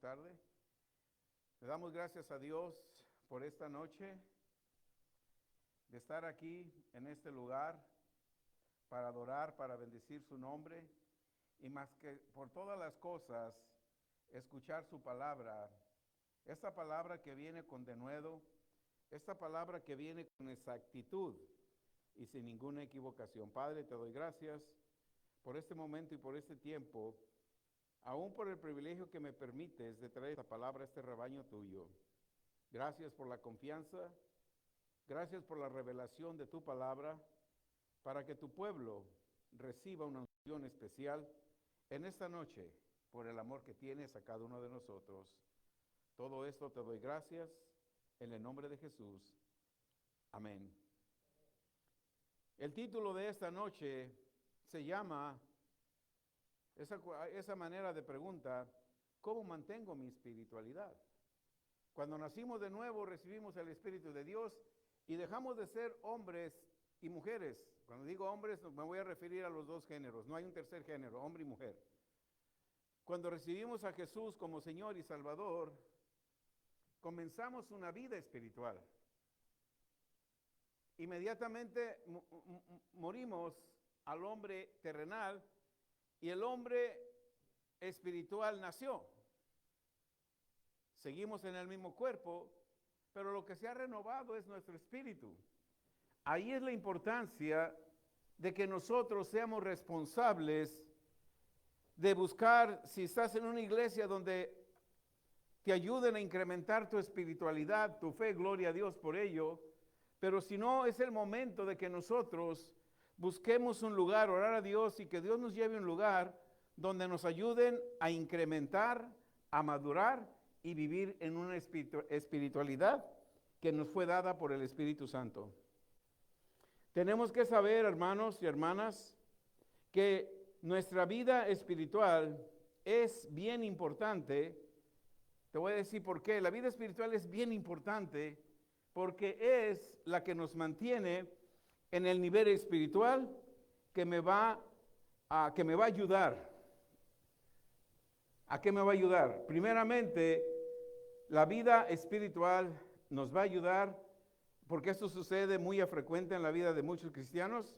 tarde. Le damos gracias a Dios por esta noche, de estar aquí en este lugar para adorar, para bendecir su nombre y más que por todas las cosas, escuchar su palabra. Esta palabra que viene con denuedo, esta palabra que viene con exactitud y sin ninguna equivocación. Padre, te doy gracias por este momento y por este tiempo, aún por el privilegio que me permites de traer esta palabra a este rebaño tuyo. Gracias por la confianza, gracias por la revelación de tu palabra, para que tu pueblo reciba una unción especial en esta noche, por el amor que tienes a cada uno de nosotros. Todo esto te doy gracias en el nombre de Jesús. Amén. El título de esta noche se llama, esa manera de pregunta, ¿cómo mantengo mi espiritualidad? Cuando nacimos de nuevo recibimos el Espíritu de Dios y dejamos de ser hombres y mujeres. Cuando digo hombres me voy a referir a los dos géneros, no hay un tercer género, hombre y mujer. Cuando recibimos a Jesús como Señor y Salvador, comenzamos una vida espiritual. Inmediatamente morimos al hombre terrenal y el hombre espiritual nació. Seguimos en el mismo cuerpo, pero lo que se ha renovado es nuestro espíritu. Ahí es la importancia de que nosotros seamos responsables de buscar, si estás en una iglesia donde te ayuden a incrementar tu espiritualidad, tu fe, gloria a Dios por ello, pero si no, es el momento de que nosotros busquemos un lugar, orar a Dios y que Dios nos lleve a un lugar donde nos ayuden a incrementar, a madurar y vivir en una espiritualidad que nos fue dada por el Espíritu Santo. Tenemos que saber, hermanos y hermanas, que nuestra vida espiritual es bien importante. Te voy a decir por qué. La vida espiritual es bien importante porque es la que nos mantiene en el nivel espiritual que me va a ayudar. ¿A qué me va a ayudar? Primeramente, la vida espiritual nos va a ayudar, porque esto sucede muy frecuente en la vida de muchos cristianos,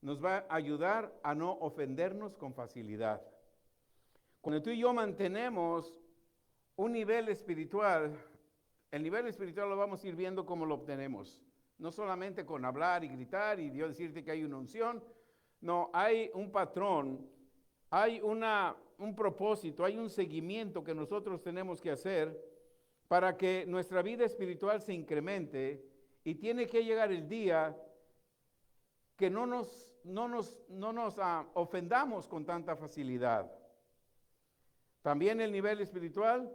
nos va a ayudar a no ofendernos con facilidad. Cuando tú y yo mantenemos un nivel espiritual, el nivel espiritual lo vamos a ir viendo cómo lo obtenemos. No solamente con hablar y gritar y Dios decirte que hay una unción. No, hay un patrón, hay un propósito, hay un seguimiento que nosotros tenemos que hacer para que nuestra vida espiritual se incremente, y tiene que llegar el día que no nos ofendamos con tanta facilidad. También el nivel espiritual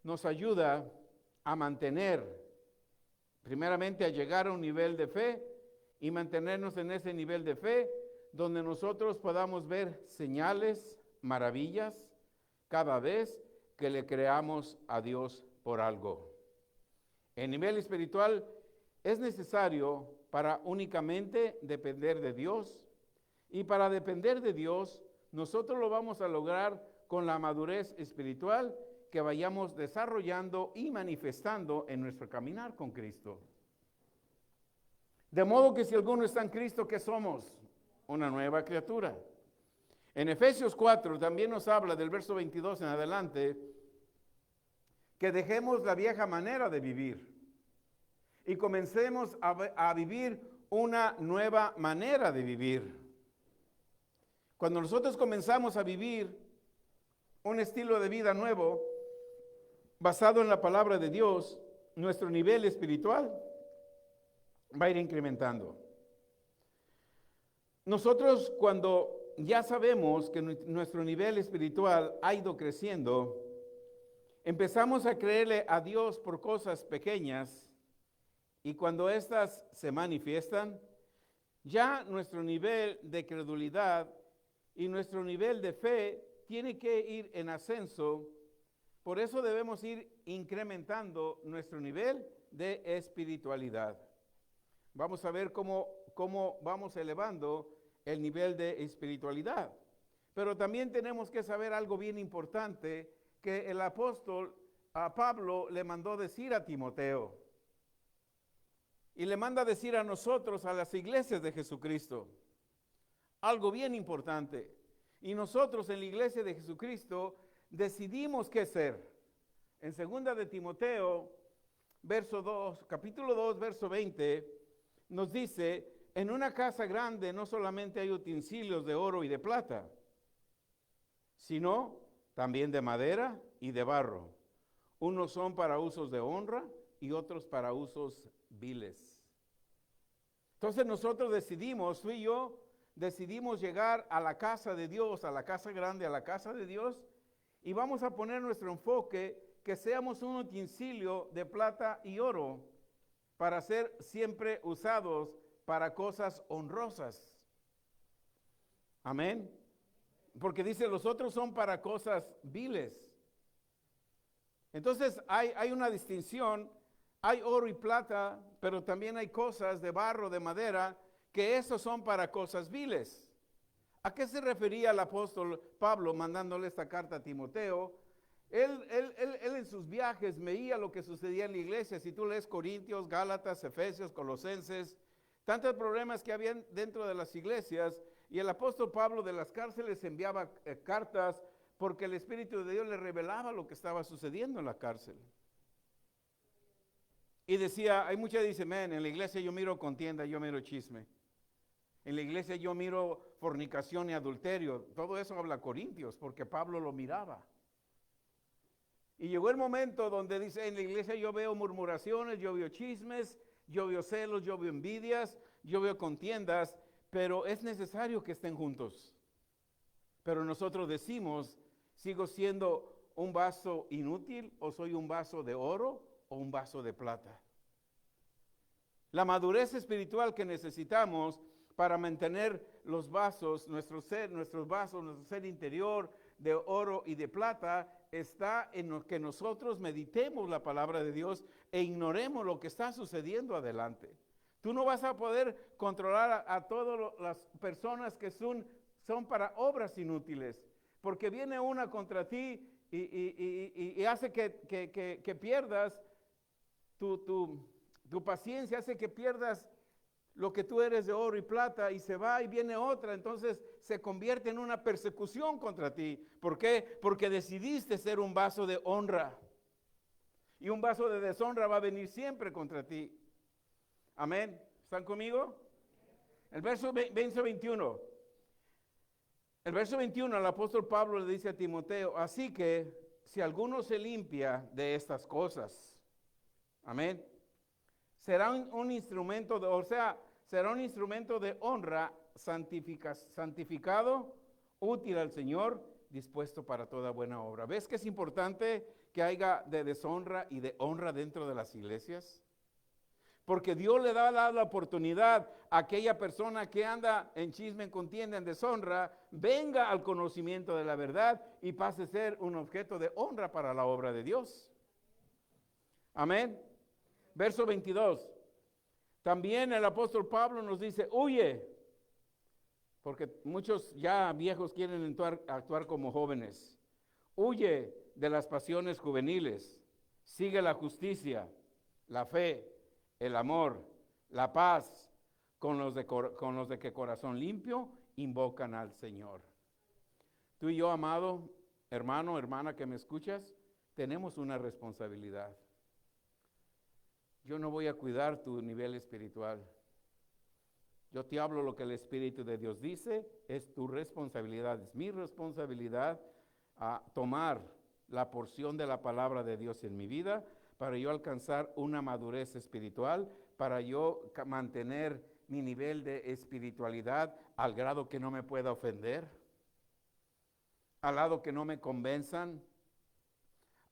nos ayuda a mantener, primeramente a llegar a un nivel de fe y mantenernos en ese nivel de fe donde nosotros podamos ver señales, maravillas, cada vez que le creamos a Dios por algo. El nivel espiritual es necesario para únicamente depender de Dios, y para depender de Dios nosotros lo vamos a lograr con la madurez espiritual que vayamos desarrollando y manifestando en nuestro caminar con Cristo. De modo que si alguno está en Cristo, ¿qué somos? Una nueva criatura. En Efesios 4 también nos habla del verso 22 en adelante, que dejemos la vieja manera de vivir y comencemos a vivir una nueva manera de vivir. Cuando nosotros comenzamos a vivir un estilo de vida nuevo, basado en la palabra de Dios, nuestro nivel espiritual va a ir incrementando. Nosotros, cuando ya sabemos que nuestro nivel espiritual ha ido creciendo, empezamos a creerle a Dios por cosas pequeñas, y cuando éstas se manifiestan, ya nuestro nivel de credulidad y nuestro nivel de fe tiene que ir en ascenso. Por eso debemos ir incrementando nuestro nivel de espiritualidad. Vamos a ver cómo vamos elevando el nivel de espiritualidad. Pero también tenemos que saber algo bien importante, que el apóstol a Pablo le mandó decir a Timoteo. Y le manda decir a nosotros, a las iglesias de Jesucristo, algo bien importante. Y nosotros en la iglesia de Jesucristo decidimos qué ser. En 2 de Timoteo, capítulo 2, verso 20, nos dice, en una casa grande no solamente hay utensilios de oro y de plata, sino también de madera y de barro. Unos son para usos de honra y otros para usos viles. Entonces nosotros decidimos, tú y yo, decidimos llegar a la casa de Dios, a la casa grande, a la casa de Dios, y vamos a poner nuestro enfoque que seamos un utensilio de plata y oro para ser siempre usados para cosas honrosas. Amén. Porque dice, los otros son para cosas viles. Entonces hay una distinción, hay oro y plata, pero también hay cosas de barro, de madera, que esos son para cosas viles. ¿A qué se refería el apóstol Pablo mandándole esta carta a Timoteo? Él en sus viajes veía lo que sucedía en la iglesia. Si tú lees Corintios, Gálatas, Efesios, Colosenses, tantos problemas que habían dentro de las iglesias, y el apóstol Pablo de las cárceles enviaba cartas porque el Espíritu de Dios le revelaba lo que estaba sucediendo en la cárcel. Y decía, hay muchos que dicen, en la iglesia yo miro contienda, yo miro chisme. En la iglesia yo miro fornicación y adulterio. Todo eso habla Corintios, porque Pablo lo miraba. Y llegó el momento donde dice, en la iglesia yo veo murmuraciones, yo veo chismes, yo veo celos, yo veo envidias, yo veo contiendas, pero es necesario que estén juntos. Pero nosotros decimos, ¿sigo siendo un vaso inútil o soy un vaso de oro o un vaso de plata? La madurez espiritual que necesitamos para mantener los vasos, nuestros vasos, nuestro ser interior de oro y de plata, está en lo que nosotros meditemos la palabra de Dios e ignoremos lo que está sucediendo adelante. Tú no vas a poder controlar a todas las personas que son para obras inútiles, porque viene una contra ti y hace que pierdas tu paciencia, hace que pierdas lo que tú eres de oro y plata, y se va y viene otra, entonces se convierte en una persecución contra ti. ¿Por qué? Porque decidiste ser un vaso de honra, y un vaso de deshonra va a venir siempre contra ti. Amén. ¿Están conmigo? El verso 21. El verso 21, el apóstol Pablo le dice a Timoteo, así que si alguno se limpia de estas cosas, amén, será un instrumento será un instrumento de honra, santificado, útil al Señor, dispuesto para toda buena obra. ¿Ves que es importante que haya de deshonra y de honra dentro de las iglesias? Porque Dios le da la oportunidad a aquella persona que anda en chisme, en contienda, en deshonra, venga al conocimiento de la verdad y pase a ser un objeto de honra para la obra de Dios. Amén. Verso 22. También el apóstol Pablo nos dice, huye, porque muchos ya viejos quieren actuar como jóvenes. Huye de las pasiones juveniles, sigue la justicia, la fe, el amor, la paz, con los de que corazón limpio invocan al Señor. Tú y yo, amado hermano, hermana que me escuchas, tenemos una responsabilidad. Yo no voy a cuidar tu nivel espiritual. Yo te hablo lo que el Espíritu de Dios dice, es tu responsabilidad, es mi responsabilidad a tomar la porción de la palabra de Dios en mi vida para yo alcanzar una madurez espiritual, para yo mantener mi nivel de espiritualidad al grado que no me pueda ofender, al lado que no me convenzan,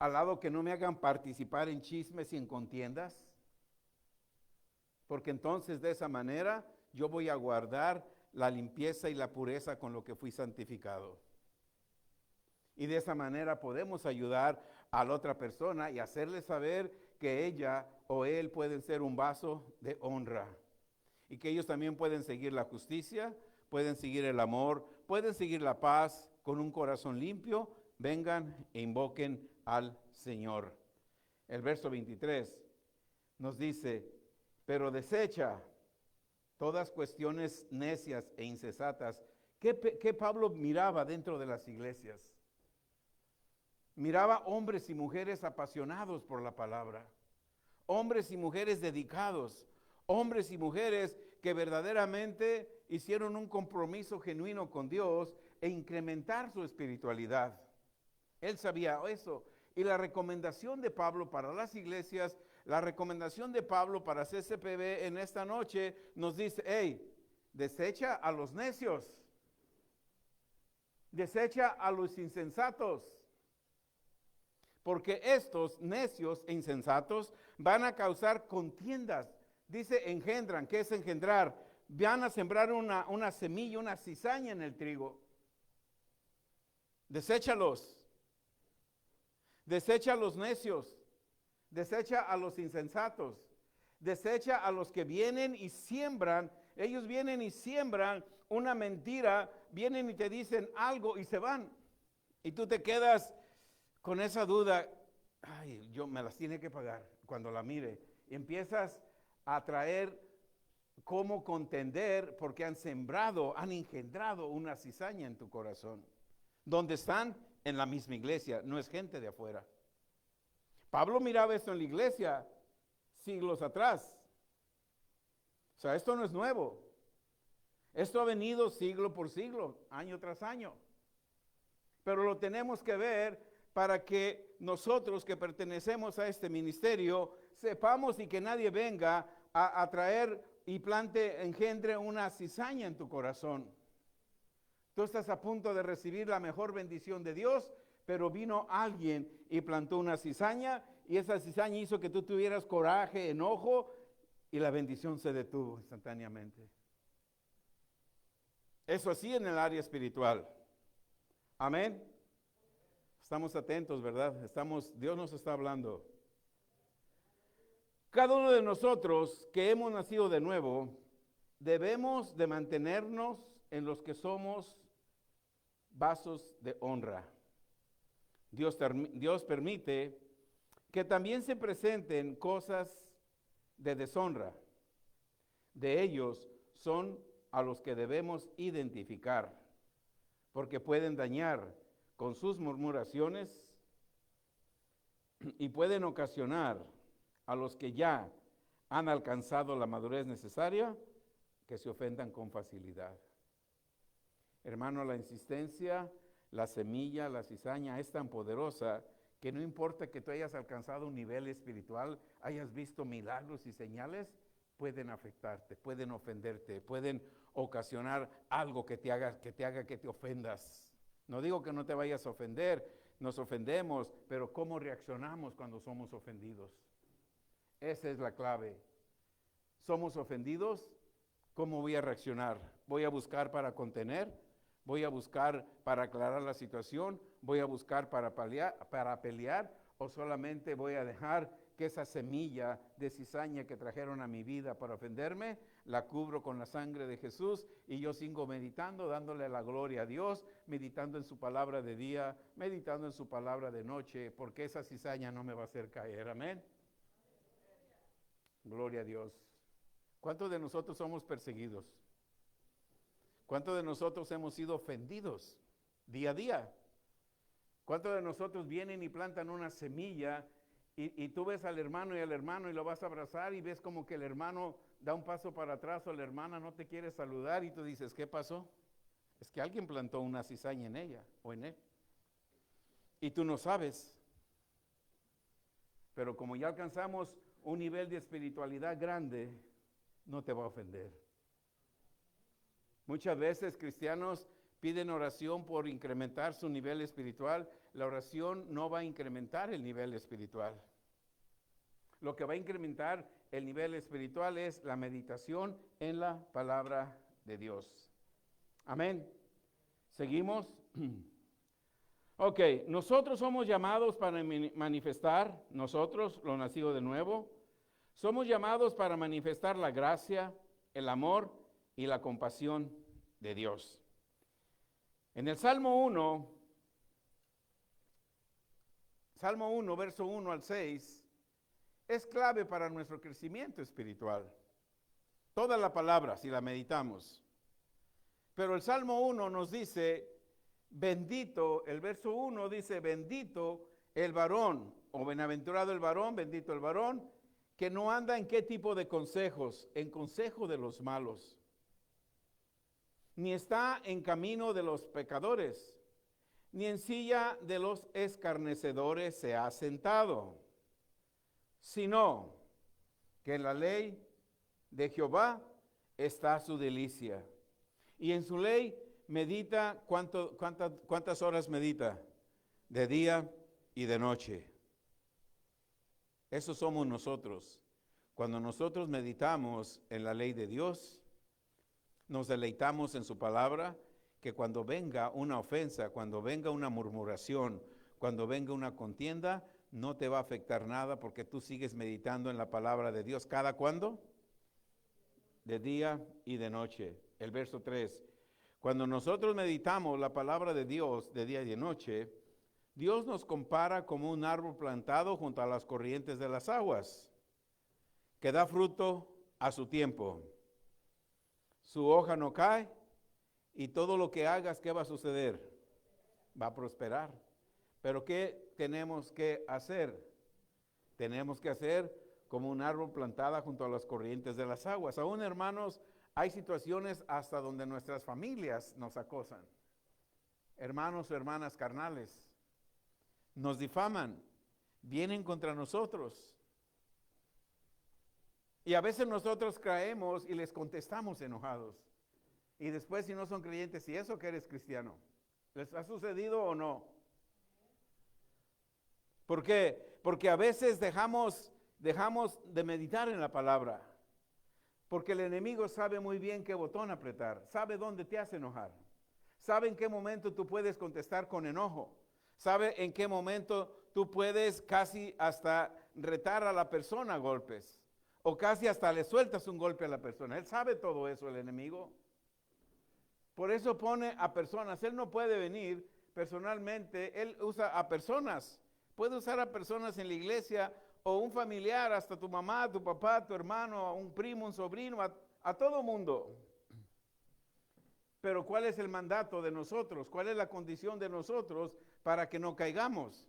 al lado que no me hagan participar en chismes y en contiendas, porque entonces de esa manera yo voy a guardar la limpieza y la pureza con lo que fui santificado. Y de esa manera podemos ayudar a la otra persona y hacerle saber que ella o él pueden ser un vaso de honra. Y que ellos también pueden seguir la justicia, pueden seguir el amor, pueden seguir la paz con un corazón limpio vengan e invoquen al Señor. El verso 23 nos dice, pero desecha todas cuestiones necias e insensatas. ¿Qué Pablo miraba dentro de las iglesias? Miraba hombres y mujeres apasionados por la palabra, hombres y mujeres dedicados, hombres y mujeres que verdaderamente hicieron un compromiso genuino con Dios e incrementar su espiritualidad. Él sabía eso. Y la recomendación de Pablo para las iglesias, la recomendación de Pablo para CCPB en esta noche nos dice, hey, desecha a los necios, desecha a los insensatos, porque estos necios e insensatos van a causar contiendas. Dice engendran, ¿qué es engendrar? Van a sembrar una semilla, una cizaña en el trigo. Deséchalos. Desecha a los necios, desecha a los insensatos, desecha a los que vienen y siembran. Ellos vienen y siembran una mentira, vienen y te dicen algo y se van. Y tú te quedas con esa duda, ay, yo me las tiene que pagar cuando la mire. Y empiezas a traer cómo contender porque han sembrado, han engendrado una cizaña en tu corazón. ¿Dónde están? En la misma iglesia, no es gente de afuera. Pablo miraba esto en la iglesia siglos atrás. O sea, esto no es nuevo. Esto ha venido siglo por siglo, año tras año. Pero lo tenemos que ver para que nosotros que pertenecemos a este ministerio sepamos y que nadie venga a traer y plante, engendre una cizaña en tu corazón. Tú estás a punto de recibir la mejor bendición de Dios, pero vino alguien y plantó una cizaña y esa cizaña hizo que tú tuvieras coraje, enojo y la bendición se detuvo instantáneamente. Eso así en el área espiritual. Amén. Estamos atentos, ¿verdad? Dios nos está hablando. Cada uno de nosotros que hemos nacido de nuevo, debemos de mantenernos en los que somos vasos de honra. Dios permite que también se presenten cosas de deshonra. De ellos son a los que debemos identificar, porque pueden dañar con sus murmuraciones y pueden ocasionar a los que ya han alcanzado la madurez necesaria que se ofendan con facilidad. Hermano, la insistencia, la semilla, la cizaña es tan poderosa que no importa que tú hayas alcanzado un nivel espiritual, hayas visto milagros y señales, pueden afectarte, pueden ofenderte, pueden ocasionar algo que te haga que te ofendas. No digo que no te vayas a ofender, nos ofendemos, pero ¿cómo reaccionamos cuando somos ofendidos? Esa es la clave. ¿Somos ofendidos? ¿Cómo voy a reaccionar? ¿Voy a buscar para contener? ¿Voy a buscar para aclarar la situación? ¿Voy a buscar para pelear? ¿O solamente voy a dejar que esa semilla de cizaña que trajeron a mi vida para ofenderme, la cubro con la sangre de Jesús y yo sigo meditando, dándole la gloria a Dios, meditando en su palabra de día, meditando en su palabra de noche, porque esa cizaña no me va a hacer caer? Amén. Gloria a Dios. ¿Cuántos de nosotros somos perseguidos? ¿Cuántos de nosotros hemos sido ofendidos día a día? ¿Cuántos de nosotros vienen y plantan una semilla y tú ves al hermano y lo vas a abrazar y ves como que el hermano da un paso para atrás o la hermana no te quiere saludar y tú dices, ¿qué pasó? Es que alguien plantó una cizaña en ella o en él. Y tú no sabes. Pero como ya alcanzamos un nivel de espiritualidad grande, no te va a ofender. Muchas veces cristianos piden oración por incrementar su nivel espiritual. La oración no va a incrementar el nivel espiritual. Lo que va a incrementar el nivel espiritual es la meditación en la palabra de Dios. Amén. ¿Seguimos? Ok, nosotros somos llamados para manifestar, nosotros, los nacidos de nuevo, somos llamados para manifestar la gracia, el amor y la compasión de Dios. En el Salmo 1, Salmo 1, verso 1 al 6, es clave para nuestro crecimiento espiritual. Toda la palabra, si la meditamos. Pero el Salmo 1 nos dice, bendito, el verso 1 dice, bendito el varón, o bienaventurado el varón, bendito el varón, que no anda en qué tipo de consejos, en consejo de los malos, ni está en camino de los pecadores, ni en silla de los escarnecedores se ha sentado, sino que en la ley de Jehová está su delicia, y en su ley medita, ¿cuántas horas medita? De día y de noche. Eso somos nosotros. Cuando nosotros meditamos en la ley de Dios, nos deleitamos en su palabra, que cuando venga una ofensa, cuando venga una murmuración, cuando venga una contienda, no te va a afectar nada porque tú sigues meditando en la palabra de Dios. ¿Cada cuándo? De día y de noche. El verso 3. Cuando nosotros meditamos la palabra de Dios de día y de noche, Dios nos compara como un árbol plantado junto a las corrientes de las aguas, que da fruto a su tiempo. Su hoja no cae y todo lo que hagas, ¿qué va a suceder? Va a prosperar. Pero ¿qué tenemos que hacer? Tenemos que hacer como un árbol plantado junto a las corrientes de las aguas. Aún, hermanos, hay situaciones hasta donde nuestras familias nos acosan. Hermanos o hermanas carnales nos difaman, vienen contra nosotros. Y a veces nosotros caemos y les contestamos enojados. Y después, si no son creyentes, ¿y eso que eres cristiano? ¿Les ha sucedido o no? ¿Por qué? Porque a veces dejamos de meditar en la palabra. Porque el enemigo sabe muy bien qué botón apretar, sabe dónde te hace enojar, sabe en qué momento tú puedes contestar con enojo, sabe en qué momento tú puedes casi hasta retar a la persona a golpes, o casi hasta le sueltas un golpe a la persona. Él sabe todo eso, el enemigo. Por eso pone a personas. Él no puede venir personalmente, él usa a personas. Puede usar a personas en la iglesia o un familiar, hasta tu mamá, tu papá, tu hermano, un primo, un sobrino, a todo mundo. Pero ¿cuál es el mandato de nosotros? ¿Cuál es la condición de nosotros para que no caigamos?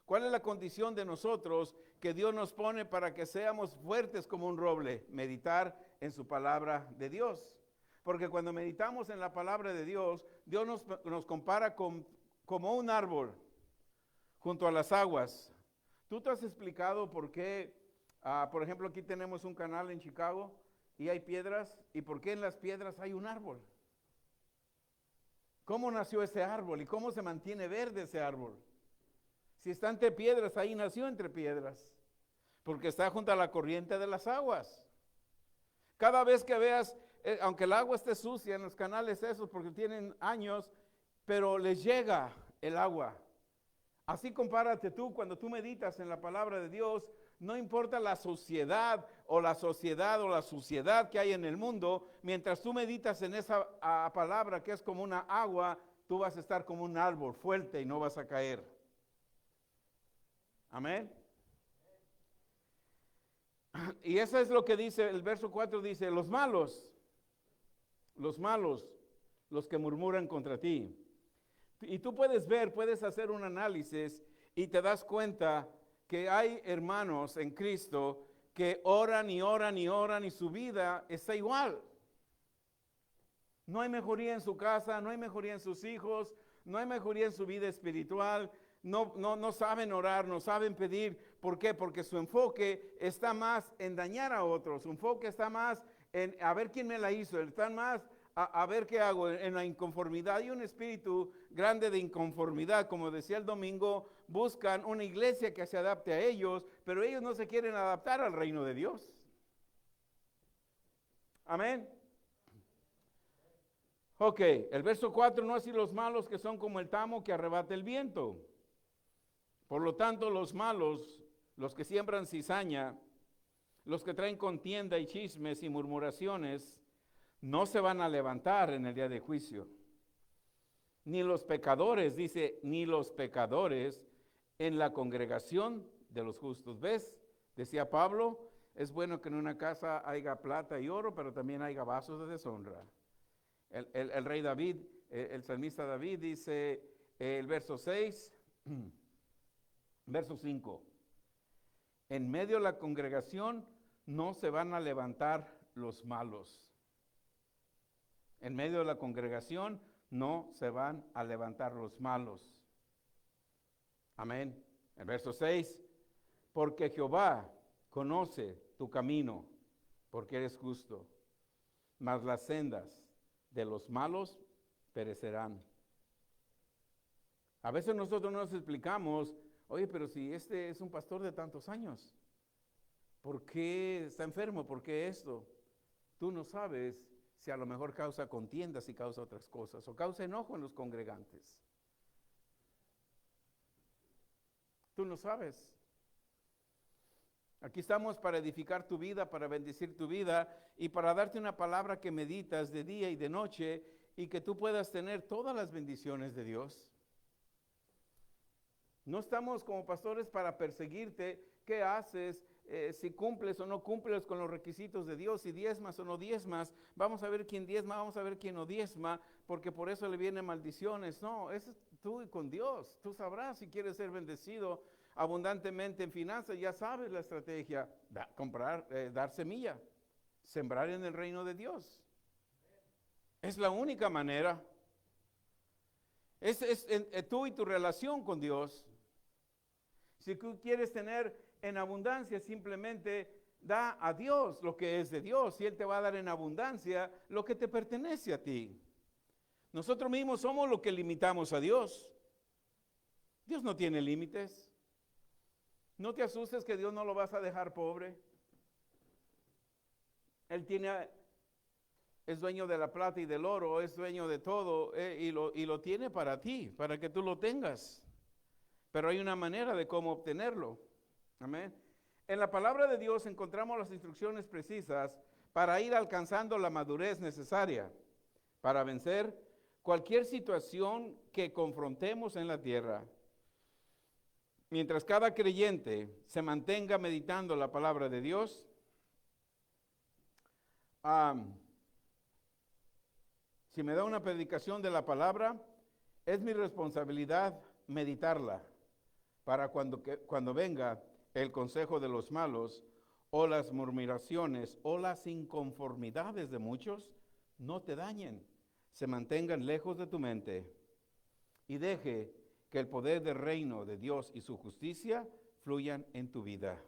¿Cuál es la condición de nosotros que Dios nos pone para que seamos fuertes como un roble? Meditar en su palabra de Dios. Porque cuando meditamos en la palabra de Dios, Dios nos compara como un árbol junto a las aguas. ¿Tú te has explicado por qué, por ejemplo, aquí tenemos un canal en Chicago y hay piedras, y por qué en las piedras hay un árbol? ¿Cómo nació ese árbol y cómo se mantiene verde ese árbol? Si está entre piedras, ahí nació entre piedras, porque está junto a la corriente de las aguas. Cada vez que veas, aunque el agua esté sucia en los canales esos, porque tienen años, pero les llega el agua. Así compárate tú cuando tú meditas en la palabra de Dios. No importa la suciedad o la suciedad que hay en el mundo, mientras tú meditas en esa palabra que es como una agua, tú vas a estar como un árbol fuerte y no vas a caer. Amén. Y eso es lo que dice el verso 4, dice, los malos, los que murmuran contra ti. Y tú puedes hacer un análisis y te das cuenta que hay hermanos en Cristo que oran y oran y oran y su vida está igual. No hay mejoría en su casa, no hay mejoría en sus hijos, no hay mejoría en su vida espiritual, no saben orar, no saben pedir. ¿Por qué? Porque su enfoque está más en dañar a otros, su enfoque está más en a ver quién me la hizo, están más a ver qué hago en la inconformidad. Hay un espíritu grande de inconformidad, como decía el domingo, buscan una iglesia que se adapte a ellos, pero ellos no se quieren adaptar al reino de Dios. Amén. Ok, el verso 4, no así los malos que son como el tamo que arrebata el viento. Por lo tanto, los malos, los que siembran cizaña, los que traen contienda y chismes y murmuraciones, no se van a levantar en el día de juicio. Ni los pecadores, dice, ni los pecadores en la congregación de los justos. ¿Ves? Decía Pablo, es bueno que en una casa haya plata y oro, pero también haya vasos de deshonra. El rey David, el salmista David dice, el verso 6, verso 5, en medio de la congregación no se van a levantar los malos. En medio de la congregación no se van a levantar los malos. Amén. El verso 6, porque Jehová conoce tu camino, porque eres justo, mas las sendas de los malos perecerán. A veces nosotros nos explicamos, oye, pero si este es un pastor de tantos años, ¿por qué está enfermo? ¿Por qué esto? Tú no sabes si a lo mejor causa contiendas y causa otras cosas, o causa enojo en los congregantes. Tú no sabes. Aquí estamos para edificar tu vida, para bendecir tu vida y para darte una palabra que meditas de día y de noche y que tú puedas tener todas las bendiciones de Dios. No estamos como pastores para perseguirte, qué haces, si cumples o no cumples con los requisitos de Dios, si diezmas o no diezmas. Vamos a ver quién diezma, vamos a ver quién no diezma, porque por eso le vienen maldiciones. No, eso es tú y con Dios. Tú sabrás si quieres ser bendecido abundantemente en finanzas, ya sabes la estrategia, dar semilla, sembrar en el reino de Dios. Es la única manera. Es tú y tu relación con Dios. Si tú quieres tener en abundancia, simplemente da a Dios lo que es de Dios y Él te va a dar en abundancia lo que te pertenece a ti. Nosotros mismos somos lo que limitamos a Dios. Dios no tiene límites. No te asustes que Dios no lo vas a dejar pobre. Él es dueño de la plata y del oro, es dueño de todo y lo tiene para ti, para que tú lo tengas. Pero hay una manera de cómo obtenerlo. Amén. En la palabra de Dios encontramos las instrucciones precisas para ir alcanzando la madurez necesaria para vencer cualquier situación que confrontemos en la tierra. Mientras cada creyente se mantenga meditando la palabra de Dios, si me da una predicación de la palabra, es mi responsabilidad meditarla para cuando venga el consejo de los malos o las murmuraciones o las inconformidades de muchos, no te dañen, se mantengan lejos de tu mente y deje que el poder del reino de Dios y su justicia fluyan en tu vida.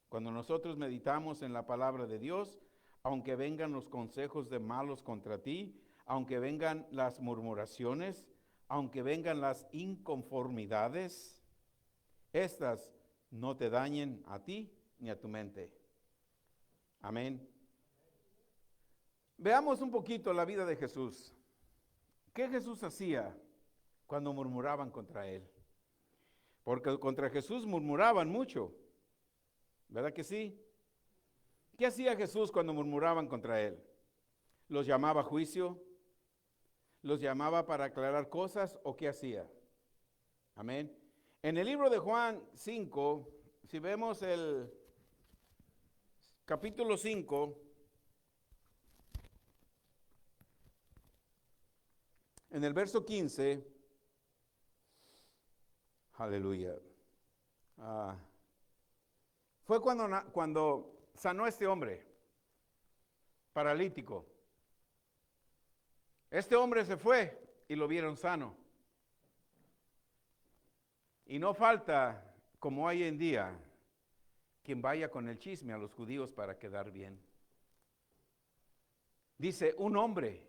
Cuando nosotros meditamos en la palabra de Dios, aunque vengan los consejos de malos contra ti, aunque vengan las murmuraciones, aunque vengan las inconformidades, estas no te dañen a ti ni a tu mente. Amén. Veamos un poquito la vida de Jesús. ¿Qué Jesús hacía cuando murmuraban contra él? Porque contra Jesús murmuraban mucho, ¿verdad que sí? ¿Qué hacía Jesús cuando murmuraban contra él? ¿Los llamaba a juicio? ¿Los llamaba para aclarar cosas o qué hacía? Amén. En el libro de Juan 5, si vemos el capítulo 5, en el verso 15, aleluya, fue cuando sanó a este hombre paralítico. Este hombre se fue y lo vieron sano. Y no falta, como hay en día, quien vaya con el chisme a los judíos para quedar bien. Dice, un hombre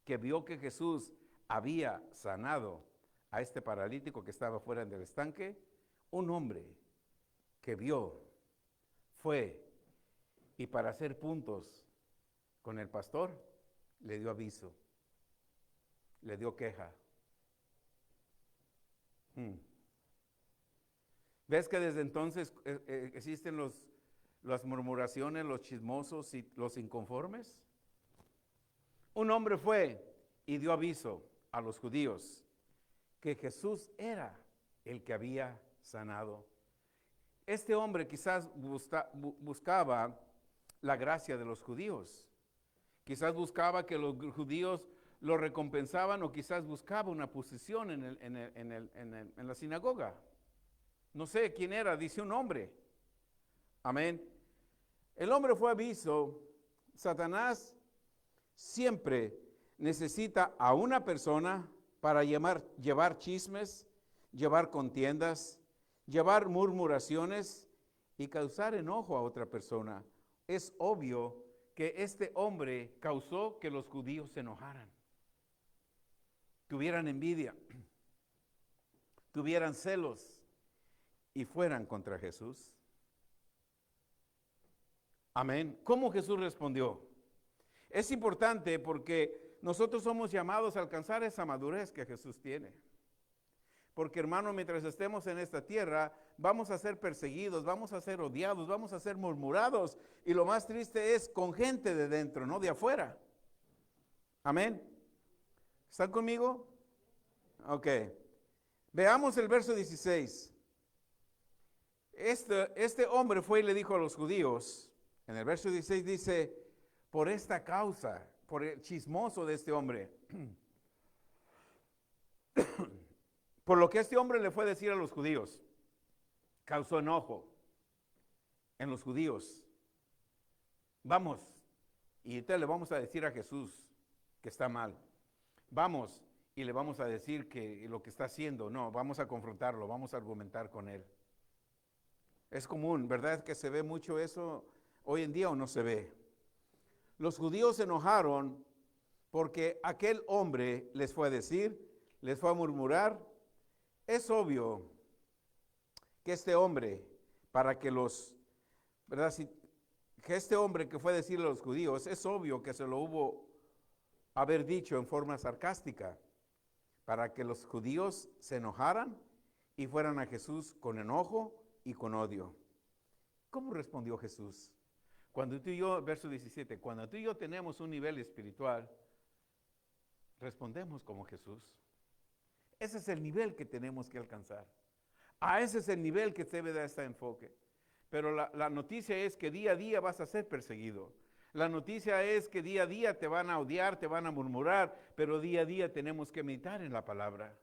que vio que Jesús había sanado a este paralítico que estaba fuera del estanque, un hombre que vio, fue, y para hacer puntos con el pastor, le dio aviso, le dio queja. ¿Ves que desde entonces existen las murmuraciones, los chismosos y los inconformes? Un hombre fue y dio aviso. a los judíos que Jesús era el que había sanado. Este hombre quizás buscaba la gracia de los judíos. Quizás buscaba que los judíos lo recompensaban o quizás buscaba una posición en la sinagoga. No sé quién era, dice un hombre. Amén. El hombre fue aviso. Satanás siempre necesita a una persona para llevar chismes, llevar contiendas, llevar murmuraciones y causar enojo a otra persona. Es obvio que este hombre causó que los judíos se enojaran, tuvieran envidia, tuvieran celos y fueran contra Jesús. Amén. ¿Cómo Jesús respondió? Es importante porque nosotros somos llamados a alcanzar esa madurez que Jesús tiene. Porque, hermano, mientras estemos en esta tierra, vamos a ser perseguidos, vamos a ser odiados, vamos a ser murmurados. Y lo más triste es con gente de dentro, no de afuera. Amén. ¿Están conmigo? Ok. Veamos el verso 16. Este hombre fue y le dijo a los judíos, en el verso 16 dice, por esta causa, por el chismoso de este hombre, por lo que este hombre le fue a decir a los judíos, causó enojo en los judíos. Vamos, y entonces le vamos a decir a Jesús que está mal. Vamos, y le vamos a decir que lo que está haciendo, no, vamos a confrontarlo, vamos a argumentar con él. Es común, ¿verdad? Que se ve mucho eso hoy en día o no se ve. Los judíos se enojaron porque aquel hombre les fue a decir, les fue a murmurar. Es obvio que este hombre, que este hombre que fue a decirle a los judíos, es obvio que se lo hubo haber dicho en forma sarcástica, para que los judíos se enojaran y fueran a Jesús con enojo y con odio. ¿Cómo respondió Jesús? Cuando tú y yo, verso 17, cuando tú y yo tenemos un nivel espiritual, respondemos como Jesús. Ese es el nivel que tenemos que alcanzar. A ese es el nivel que debe dar este enfoque. Pero la noticia es que día a día vas a ser perseguido. La noticia es que día a día te van a odiar, te van a murmurar, pero día a día tenemos que meditar en la palabra.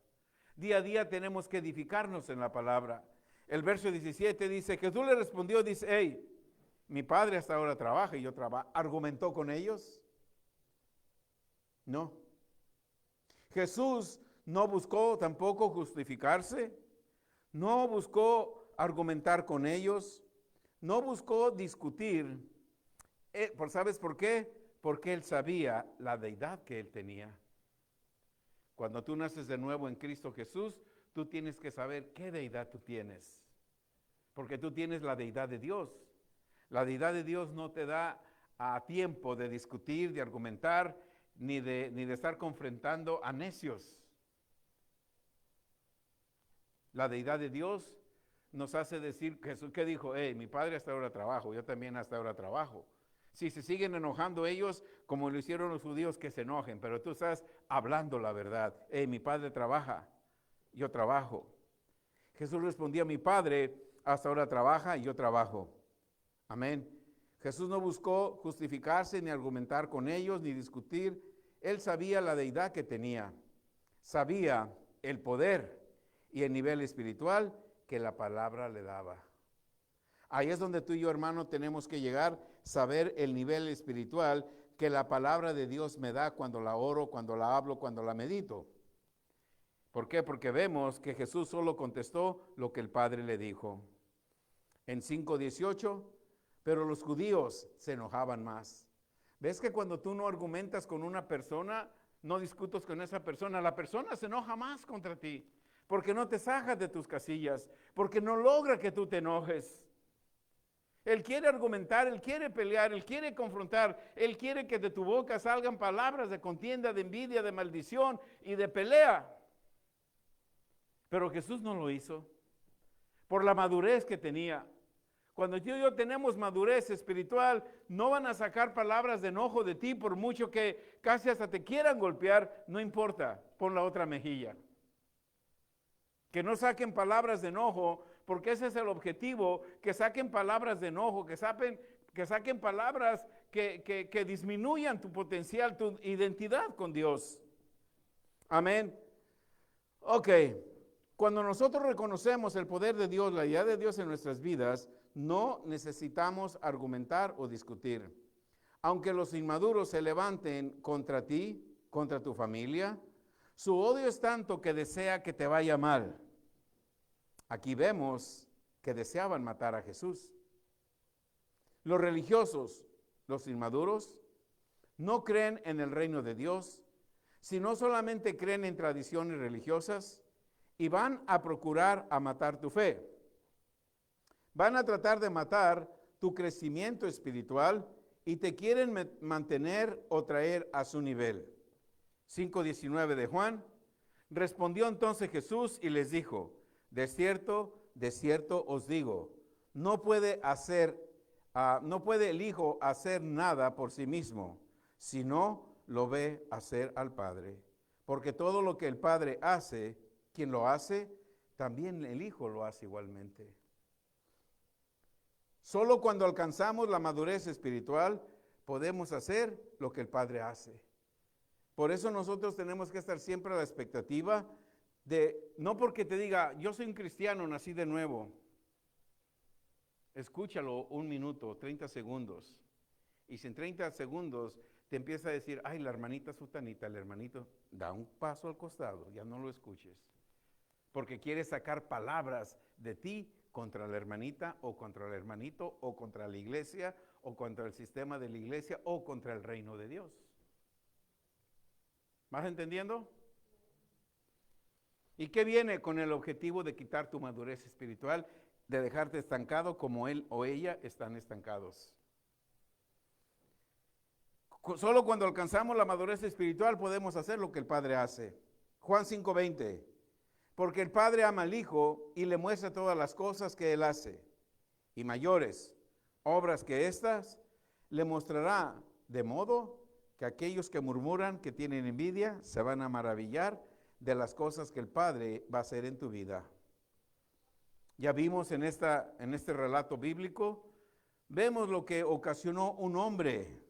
Día a día tenemos que edificarnos en la palabra. El verso 17 dice, Jesús le respondió, dice, hey, mi padre hasta ahora trabaja y yo trabajo. ¿Argumentó con ellos? No. Jesús no buscó tampoco justificarse, no buscó argumentar con ellos, no buscó discutir. ¿Sabes por qué? Porque él sabía la deidad que él tenía. Cuando tú naces de nuevo en Cristo Jesús, tú tienes que saber qué deidad tú tienes. Porque tú tienes la deidad de Dios. La deidad de Dios no te da a tiempo de discutir, de argumentar, ni de estar confrontando a necios. La deidad de Dios nos hace decir, Jesús, ¿qué dijo? Mi padre hasta ahora trabajo, yo también hasta ahora trabajo. Si se siguen enojando ellos, como lo hicieron los judíos, que se enojen, pero tú estás hablando la verdad. Mi padre trabaja, yo trabajo. Jesús respondía, mi padre hasta ahora trabaja y yo trabajo. Amén. Jesús no buscó justificarse, ni argumentar con ellos, ni discutir. Él sabía la deidad que tenía. Sabía el poder y el nivel espiritual que la palabra le daba. Ahí es donde tú y yo, hermano, tenemos que llegar, saber el nivel espiritual que la palabra de Dios me da cuando la oro, cuando la hablo, cuando la medito. ¿Por qué? Porque vemos que Jesús solo contestó lo que el Padre le dijo. En 5:18, pero los judíos se enojaban más. ¿Ves que cuando tú no argumentas con una persona, no discutes con esa persona, la persona se enoja más contra ti? Porque no te sajas de tus casillas, porque no logra que tú te enojes. Él quiere argumentar, él quiere pelear, él quiere confrontar, él quiere que de tu boca salgan palabras de contienda, de envidia, de maldición y de pelea. Pero Jesús no lo hizo por la madurez que tenía. Cuando tú y yo tenemos madurez espiritual, no van a sacar palabras de enojo de ti por mucho que casi hasta te quieran golpear, no importa. pon la otra mejilla. Que no saquen palabras de enojo, porque ese es el objetivo, que saquen palabras de enojo, que saquen palabras que disminuyan tu potencial, tu identidad con Dios. Amén. Ok, cuando nosotros reconocemos el poder de Dios, la idea de Dios en nuestras vidas, no necesitamos argumentar o discutir. Aunque los inmaduros se levanten contra ti, contra tu familia, su odio es tanto que desea que te vaya mal. Aquí vemos que deseaban matar a Jesús. Los religiosos, los inmaduros, no creen en el reino de Dios, sino solamente creen en tradiciones religiosas y van a procurar a matar tu fe. Van a tratar de matar tu crecimiento espiritual y te quieren mantener o traer a su nivel. 5:19 de Juan. Respondió entonces Jesús y les dijo: de cierto os digo, no puede el Hijo hacer nada por sí mismo, sino lo ve hacer al Padre. Porque todo lo que el Padre hace, quien lo hace, también el Hijo lo hace igualmente. Solo cuando alcanzamos la madurez espiritual podemos hacer lo que el Padre hace. Por eso nosotros tenemos que estar siempre a la expectativa de, no porque te diga, yo soy un cristiano, nací de nuevo. Escúchalo 1 minuto, 30 segundos. Y si en 30 segundos te empieza a decir, ay, la hermanita sutanita, el hermanito, da un paso al costado, ya no lo escuches. Porque quiere sacar palabras de ti contra la hermanita o contra el hermanito o contra la iglesia o contra el sistema de la iglesia o contra el reino de Dios. ¿Vas entendiendo? ¿Y qué viene con el objetivo de quitar tu madurez espiritual, de dejarte estancado como él o ella están estancados? Solo cuando alcanzamos la madurez espiritual podemos hacer lo que el Padre hace. Juan 5:20. Porque el Padre ama al Hijo y le muestra todas las cosas que Él hace, y mayores obras que estas le mostrará, de modo que aquellos que murmuran, que tienen envidia, se van a maravillar de las cosas que el Padre va a hacer en tu vida. Ya vimos en este relato bíblico, vemos lo que ocasionó un hombre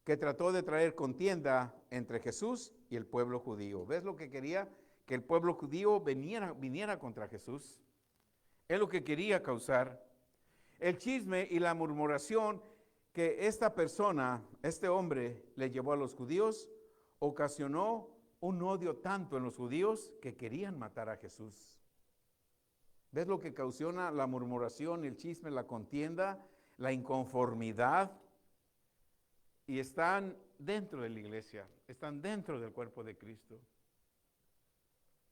que trató de traer contienda entre Jesús y el pueblo judío. ¿Ves lo que quería? Que el pueblo judío viniera contra Jesús. Es lo que quería causar. El chisme y la murmuración que esta persona, este hombre, le llevó a los judíos, ocasionó un odio tanto en los judíos que querían matar a Jesús. ¿Ves lo que ocasiona la murmuración, el chisme, la contienda, la inconformidad? Y están dentro de la iglesia, están dentro del cuerpo de Cristo.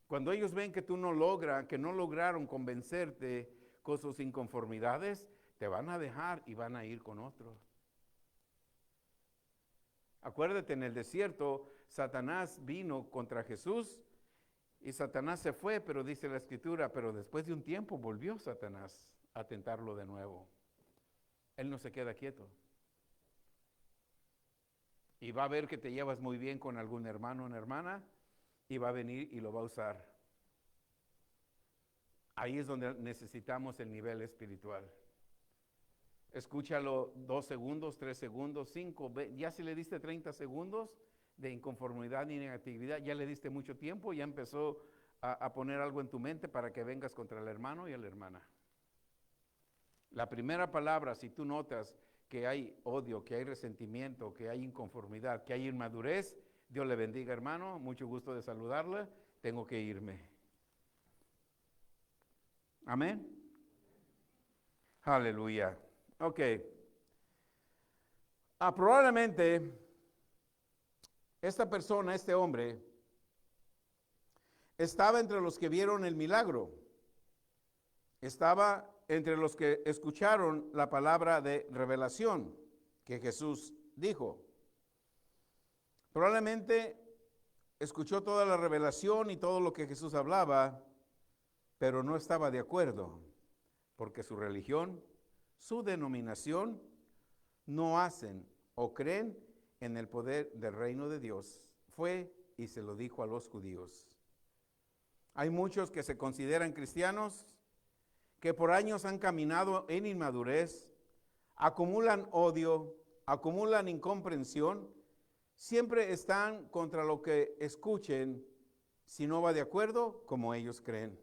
Cuando ellos ven que tú no lograron convencerte con sus inconformidades, te van a dejar y van a ir con otro. Acuérdate, en el desierto, Satanás vino contra Jesús y Satanás se fue, pero dice la Escritura, pero después de un tiempo volvió Satanás a tentarlo de nuevo. Él no se queda quieto. Y va a ver que te llevas muy bien con algún hermano o una hermana, y va a venir y lo va a usar. Ahí es donde necesitamos el nivel espiritual. Escúchalo 2 segundos, 3 segundos, 5, ya si le diste 30 segundos de inconformidad y negatividad, ya le diste mucho tiempo, ya empezó a poner algo en tu mente para que vengas contra el hermano y a la hermana. La primera palabra, si tú notas que hay odio, que hay resentimiento, que hay inconformidad, que hay inmadurez, Dios le bendiga, hermano, mucho gusto de saludarle, tengo que irme. Amén. Aleluya. Ok. Probablemente esta persona, este hombre, estaba entre los que vieron el milagro. Estaba entre los que escucharon la palabra de revelación que Jesús dijo. Probablemente escuchó toda la revelación y todo lo que Jesús hablaba, pero no estaba de acuerdo, porque su religión, su denominación, no hacen o creen en el poder del reino de Dios. Fue y se lo dijo a los judíos. Hay muchos que se consideran cristianos, que por años han caminado en inmadurez, acumulan odio, acumulan incomprensión, siempre están contra lo que escuchen si no va de acuerdo como ellos creen.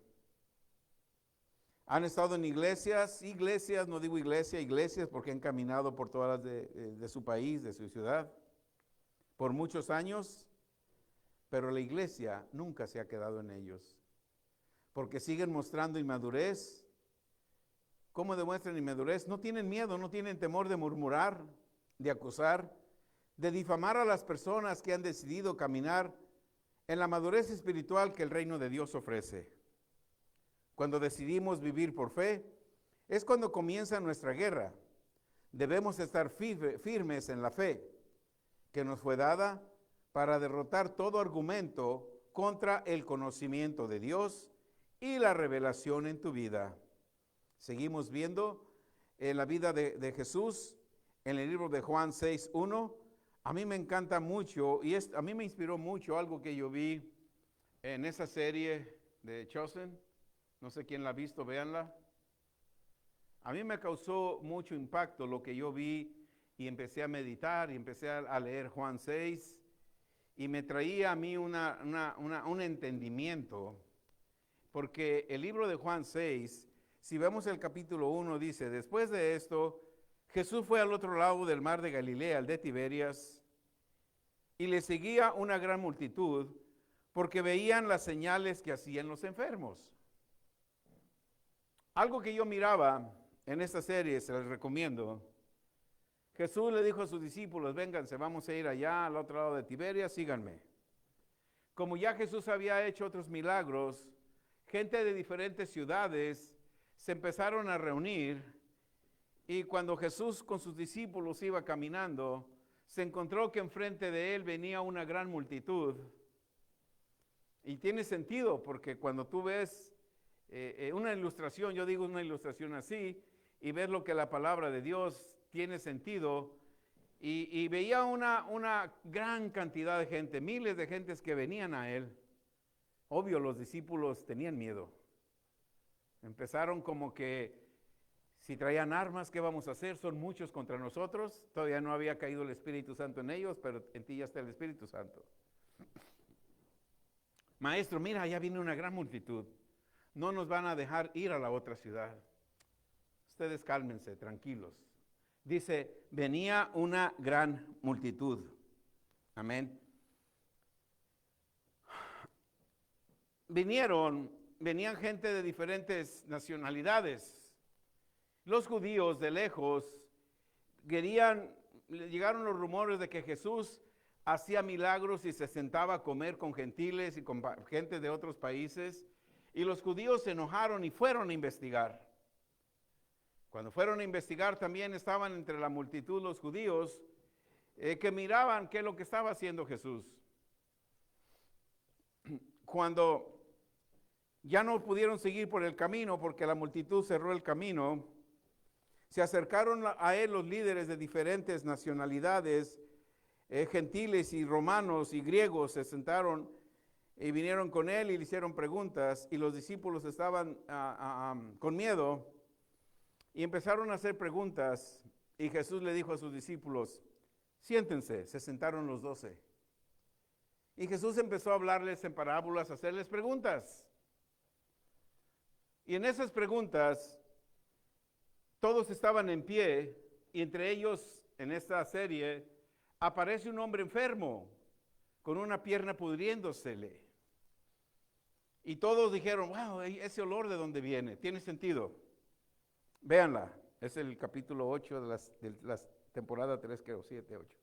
Han estado en iglesias, no digo iglesias porque han caminado por todas las de su país, de su ciudad, por muchos años, pero la iglesia nunca se ha quedado en ellos, porque siguen mostrando inmadurez. ¿Cómo demuestran inmadurez? No tienen miedo, no tienen temor de murmurar, de acusar, de difamar a las personas que han decidido caminar en la madurez espiritual que el reino de Dios ofrece. Cuando decidimos vivir por fe, es cuando comienza nuestra guerra. Debemos estar firmes en la fe que nos fue dada para derrotar todo argumento contra el conocimiento de Dios y la revelación en tu vida. Seguimos viendo la vida de Jesús en el libro de Juan 6:1. A mí me encanta mucho y a mí me inspiró mucho algo que yo vi en esa serie de Chosen. No sé quién la ha visto, véanla. A mí me causó mucho impacto lo que yo vi y empecé a meditar y empecé a leer Juan 6 y me traía a mí un entendimiento, porque el libro de Juan 6, si vemos el capítulo 1, dice: después de esto, Jesús fue al otro lado del mar de Galilea, el de Tiberias, y le seguía una gran multitud, porque veían las señales que hacían los enfermos. Algo que yo miraba en esta serie, se les recomiendo. Jesús le dijo a sus discípulos: vénganse, vamos a ir allá al otro lado de Tiberias, síganme. Como ya Jesús había hecho otros milagros, gente de diferentes ciudades se empezaron a reunir, y cuando Jesús con sus discípulos iba caminando, se encontró que enfrente de él venía una gran multitud. Y tiene sentido, porque cuando tú ves una ilustración, yo digo una ilustración así, y ves lo que la palabra de Dios tiene sentido, y veía una gran cantidad de gente, miles de gentes que venían a él. Obvio, los discípulos tenían miedo. Empezaron como que, si traían armas, ¿qué vamos a hacer? Son muchos contra nosotros. Todavía no había caído el Espíritu Santo en ellos, pero en ti ya está el Espíritu Santo. Maestro, mira, ya viene una gran multitud. No nos van a dejar ir a la otra ciudad. Ustedes cálmense, tranquilos. Dice, venía una gran multitud. Amén. Venían gente de diferentes nacionalidades. Los judíos de lejos llegaron los rumores de que Jesús hacía milagros y se sentaba a comer con gentiles y con gente de otros países. Y los judíos se enojaron y fueron a investigar. Cuando fueron a investigar, también estaban entre la multitud los judíos que miraban qué es lo que estaba haciendo Jesús. Cuando ya no pudieron seguir por el camino porque la multitud cerró el camino, se acercaron a él los líderes de diferentes nacionalidades, gentiles y romanos y griegos, se sentaron y vinieron con él y le hicieron preguntas, y los discípulos estaban con miedo y empezaron a hacer preguntas, y Jesús le dijo a sus discípulos: siéntense. Se sentaron los 12. Y Jesús empezó a hablarles en parábolas, a hacerles preguntas. Y en esas preguntas, todos estaban en pie, y entre ellos, en esta serie, aparece un hombre enfermo, con una pierna pudriéndosele. Y todos dijeron: wow, ese olor, ¿de dónde viene? Tiene sentido. Véanla, es el capítulo 8 de la temporada 3, creo, 7, 8.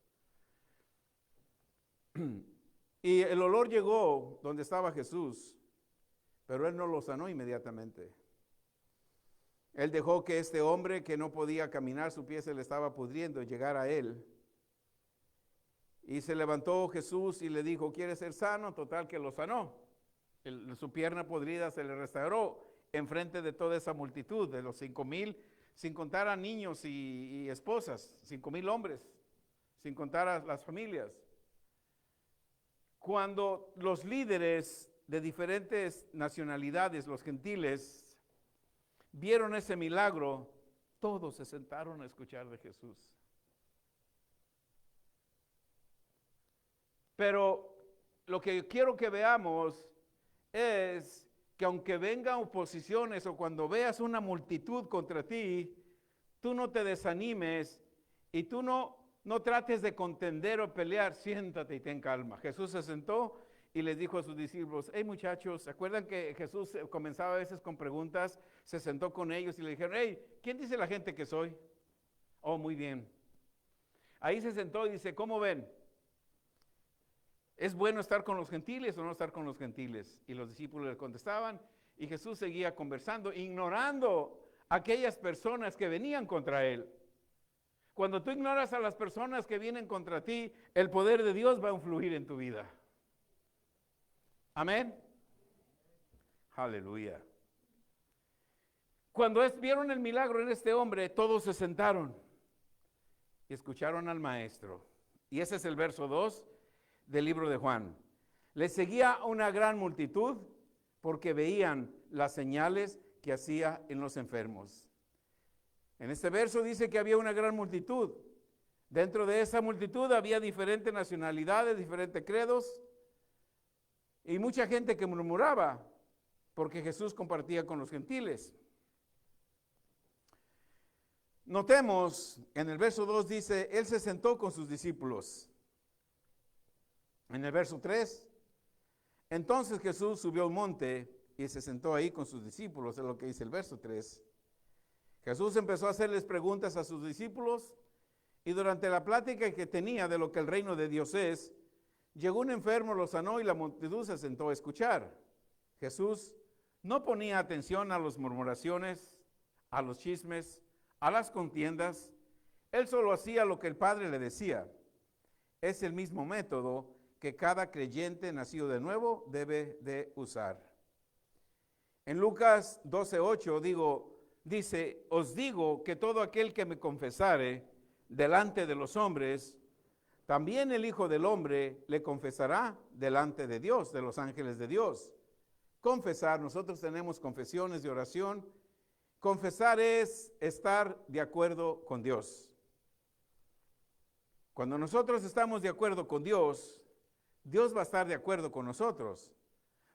Y el olor llegó donde estaba Jesús, pero él no lo sanó inmediatamente. Él dejó que este hombre que no podía caminar, su pie se le estaba pudriendo, llegara a él. Y se levantó Jesús y le dijo: ¿quieres ser sano? Total que lo sanó. Su pierna podrida se le restauró enfrente de toda esa multitud, de los 5,000, sin contar a niños y esposas, 5,000 hombres, sin contar a las familias. Cuando los líderes de diferentes nacionalidades, los gentiles, vieron ese milagro, todos se sentaron a escuchar de Jesús. Pero lo que quiero que veamos es que aunque vengan oposiciones o cuando veas una multitud contra ti, tú no te desanimes y tú no trates de contender o pelear, siéntate y ten calma. Jesús se sentó y les dijo a sus discípulos, hey muchachos, ¿se acuerdan que Jesús comenzaba a veces con preguntas? Se sentó con ellos y le dijeron, hey, ¿quién dice la gente que soy? Oh, muy bien. Ahí se sentó y dice, ¿cómo ven? ¿Es bueno estar con los gentiles o no estar con los gentiles? Y los discípulos le contestaban y Jesús seguía conversando, ignorando a aquellas personas que venían contra él. Cuando tú ignoras a las personas que vienen contra ti, el poder de Dios va a influir en tu vida. Amén. Aleluya. Cuando vieron el milagro en este hombre, todos se sentaron y escucharon al maestro. Y ese es el verso 2 del libro de Juan. Le seguía una gran multitud porque veían las señales que hacía en los enfermos. En este verso dice que había una gran multitud. Dentro de esa multitud había diferentes nacionalidades, diferentes credos y mucha gente que murmuraba porque Jesús compartía con los gentiles. Notemos, en el verso 2 dice, Él se sentó con sus discípulos. En el verso 3, entonces Jesús subió al monte y se sentó ahí con sus discípulos, es lo que dice el verso 3. Jesús empezó a hacerles preguntas a sus discípulos y durante la plática que tenía de lo que el reino de Dios es, llegó un enfermo, lo sanó y la multitud se sentó a escuchar. Jesús no ponía atención a las murmuraciones, a los chismes, a las contiendas. Él solo hacía lo que el Padre le decía. Es el mismo método que cada creyente nacido de nuevo debe de usar. En Lucas 12:8 dice, os digo que todo aquel que me confesare delante de los hombres, también el Hijo del Hombre le confesará delante de Dios, de los ángeles de Dios. Confesar, nosotros tenemos confesiones de oración. Confesar es estar de acuerdo con Dios. Cuando nosotros estamos de acuerdo con Dios, Dios va a estar de acuerdo con nosotros.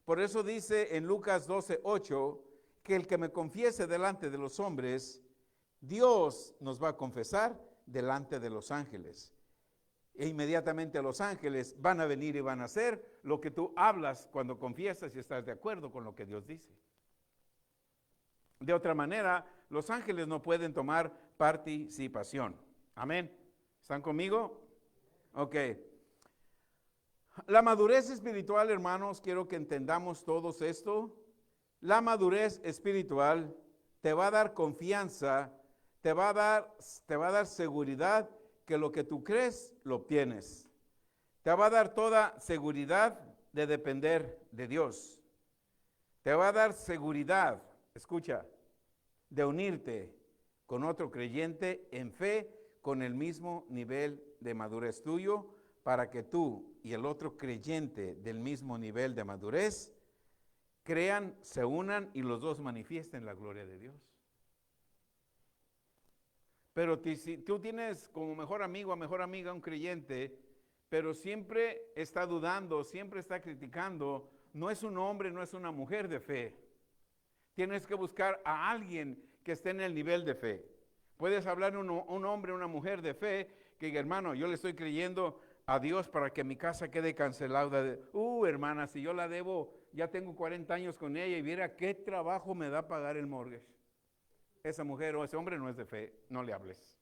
Por eso dice en Lucas 12:8 que el que me confiese delante de los hombres, Dios nos va a confesar delante de los ángeles. E inmediatamente los ángeles van a venir y van a hacer lo que tú hablas cuando confiesas y estás de acuerdo con lo que Dios dice. De otra manera, los ángeles no pueden tomar participación. Amén. ¿Están conmigo? Ok. La madurez espiritual, hermanos, quiero que entendamos todos esto. La madurez espiritual te va a dar confianza, te va a dar seguridad que lo que tú crees lo obtienes. Te va a dar toda seguridad de depender de Dios. Te va a dar seguridad, escucha, de unirte con otro creyente en fe con el mismo nivel de madurez tuyo, para que tú y el otro creyente del mismo nivel de madurez crean, se unan y los dos manifiesten la gloria de Dios. Pero si tú tienes como mejor amigo o mejor amiga un creyente, pero siempre está dudando, siempre está criticando, no es un hombre, no es una mujer de fe. Tienes que buscar a alguien que esté en el nivel de fe. Puedes hablar un hombre, una mujer de fe, que diga, hermano, yo le estoy creyendo a Dios para que mi casa quede cancelada. Hermana, si yo la debo, ya tengo 40 años con ella y viera qué trabajo me da pagar el mortgage. Esa mujer o ese hombre no es de fe, no le hables.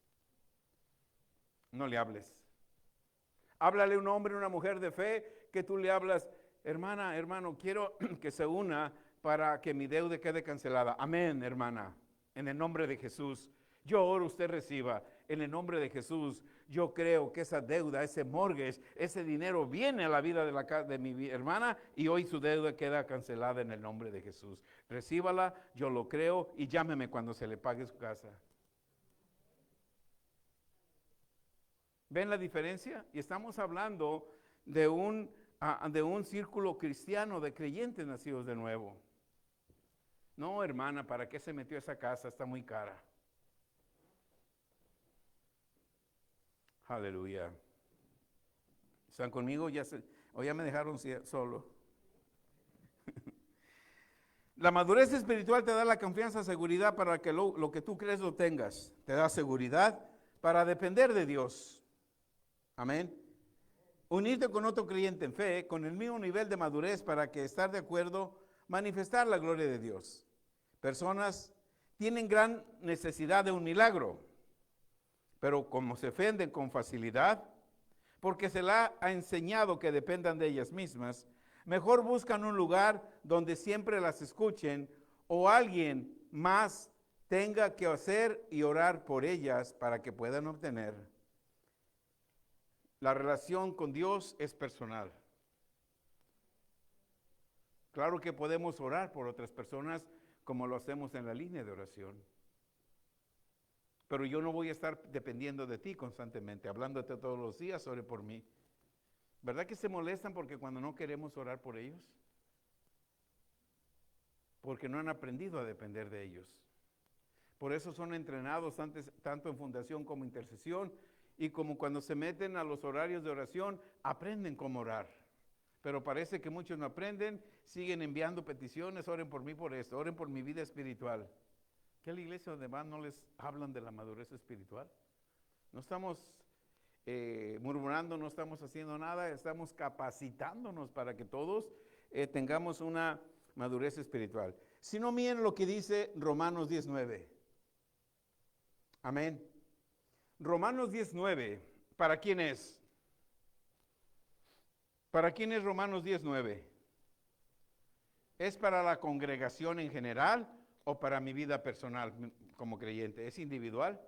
No le hables. Háblale a un hombre, una mujer de fe, que tú le hablas, hermana, hermano, quiero que se una para que mi deuda quede cancelada. Amén, hermana, en el nombre de Jesús. Yo oro, usted reciba. En el nombre de Jesús, yo creo que esa deuda, ese mortgage, ese dinero viene a la vida de mi hermana y hoy su deuda queda cancelada en el nombre de Jesús. Recíbala, yo lo creo y llámeme cuando se le pague su casa. ¿Ven la diferencia? Y estamos hablando de un de un círculo cristiano de creyentes nacidos de nuevo. No, hermana, ¿para qué se metió a esa casa? Está muy cara. Aleluya. ¿Están conmigo? ¿O ya me dejaron solo? La madurez espiritual te da la confianza, seguridad para que lo que tú crees lo tengas. Te da seguridad para depender de Dios. Amén. Unirte con otro creyente en fe, con el mismo nivel de madurez para que estar de acuerdo, manifestar la gloria de Dios. Personas tienen gran necesidad de un milagro, pero como se ofenden con facilidad, porque se les ha enseñado que dependan de ellas mismas, mejor buscan un lugar donde siempre las escuchen o alguien más tenga que hacer y orar por ellas para que puedan obtener. La relación con Dios es personal. Claro que podemos orar por otras personas como lo hacemos en la línea de oración. Pero yo no voy a estar dependiendo de ti constantemente, hablándote todos los días, ore por mí. ¿Verdad que se molestan porque cuando no queremos orar por ellos? Porque no han aprendido a depender de ellos. Por eso son entrenados tanto en fundación como intercesión, y como cuando se meten a los horarios de oración, aprenden cómo orar. Pero parece que muchos no aprenden, siguen enviando peticiones, oren por mí por esto, oren por mi vida espiritual. ¿Qué a la iglesia donde van no les hablan de la madurez espiritual? No estamos murmurando, no estamos haciendo nada, estamos capacitándonos para que todos tengamos una madurez espiritual. Si no, miren lo que dice Romanos 19. Amén. Romanos 19, ¿para quién es? ¿Para quién es Romanos 19? ¿Es para la congregación en general o para mi vida personal como creyente? ¿Es individual?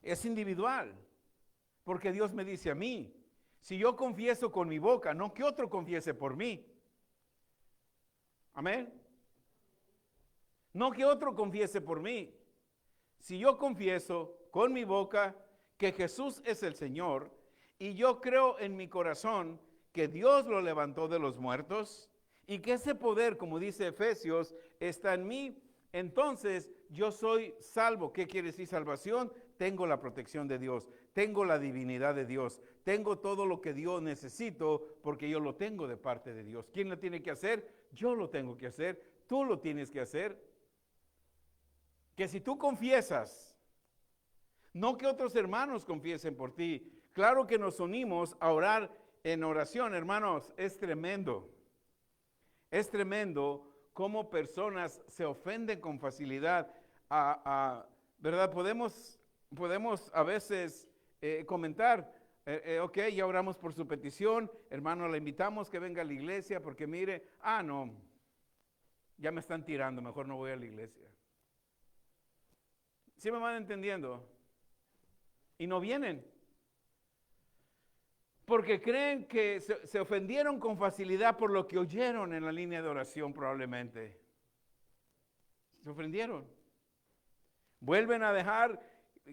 Es individual, porque Dios me dice a mí, si yo confieso con mi boca, no que otro confiese por mí. Amén. No que otro confiese por mí. Si yo confieso con mi boca que Jesús es el Señor y yo creo en mi corazón que Dios lo levantó de los muertos y que ese poder, como dice Efesios, está en mí, entonces yo soy salvo. ¿Qué quiere decir salvación? Tengo la protección de Dios, tengo la divinidad de Dios, tengo todo lo que Dios necesito porque yo lo tengo de parte de Dios. ¿Quién lo tiene que hacer? Yo lo tengo que hacer, tú lo tienes que hacer. Que si tú confiesas, no que otros hermanos confiesen por ti. Claro que nos unimos a orar en oración, hermanos, es tremendo. Es tremendo cómo personas se ofenden con facilidad. ¿Verdad? Podemos a veces comentar, ok, ya oramos por su petición, hermano, le invitamos que venga a la iglesia porque mire, no, ya me están tirando, mejor no voy a la iglesia. ¿Sí me van entendiendo? Y no vienen. Porque creen que se ofendieron con facilidad por lo que oyeron en la línea de oración probablemente. Se ofendieron. Vuelven a dejar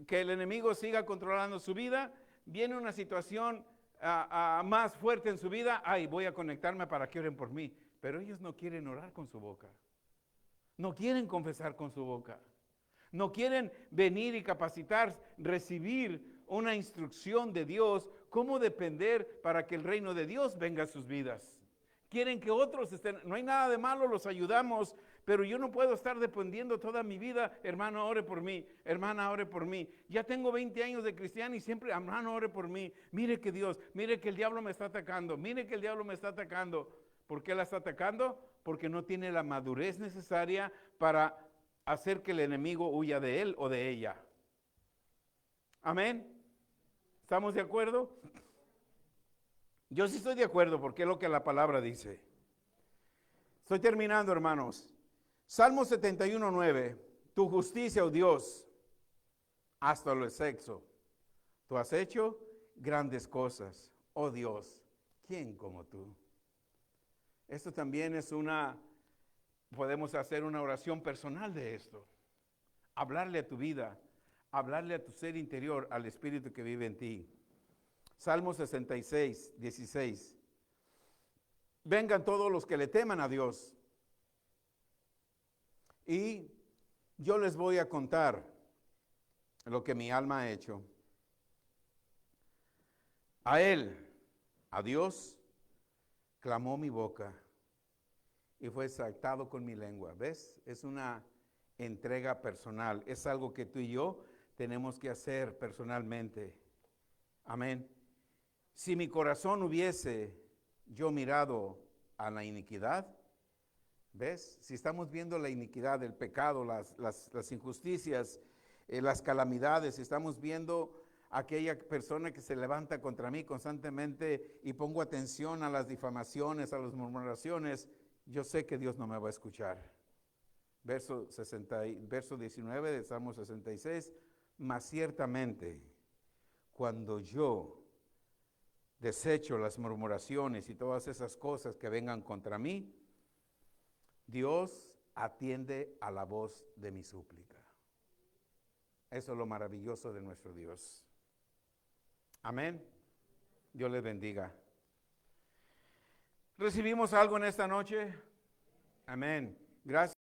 que el enemigo siga controlando su vida. Viene una situación más fuerte en su vida. Voy a conectarme para que oren por mí. Pero ellos no quieren orar con su boca. No quieren confesar con su boca. No quieren venir y capacitar, recibir una instrucción de Dios, cómo depender para que el reino de Dios venga a sus vidas. Quieren que otros estén, no hay nada de malo, los ayudamos, pero yo no puedo estar dependiendo toda mi vida, hermano, ore por mí, hermana, ore por mí. Ya tengo 20 años de cristiano y siempre, hermano, ore por mí. Mire que Dios, mire que el diablo me está atacando, mire que el diablo me está atacando. ¿Por qué la está atacando? Porque no tiene la madurez necesaria para hacer que el enemigo huya de él o de ella. Amén. ¿Estamos de acuerdo? Yo sí estoy de acuerdo porque es lo que la palabra dice. Estoy terminando, hermanos. Salmo 71:9. Tu justicia, oh Dios, hasta lo exceso. Tú has hecho grandes cosas, oh Dios. ¿Quién como tú? Esto también es podemos hacer una oración personal de esto. Hablarle a tu vida, hablarle a tu ser interior, al Espíritu que vive en ti. Salmo 66, 16. Vengan todos los que le teman a Dios, y yo les voy a contar lo que mi alma ha hecho. A Él, a Dios, clamó mi boca y fue exaltado con mi lengua. ¿Ves? Es una entrega personal. Es algo que tú y yo tenemos que hacer personalmente. Amén. Si mi corazón hubiese yo mirado a la iniquidad, ¿ves? Si estamos viendo la iniquidad, el pecado, las injusticias, las calamidades, si estamos viendo aquella persona que se levanta contra mí constantemente y pongo atención a las difamaciones, a las murmuraciones, yo sé que Dios no me va a escuchar. Verso 19 de Salmo 66, mas ciertamente cuando yo desecho las murmuraciones y todas esas cosas que vengan contra mí, Dios atiende a la voz de mi súplica. Eso es lo maravilloso de nuestro Dios. Amén. Dios les bendiga. ¿Recibimos algo en esta noche? Amén. Gracias.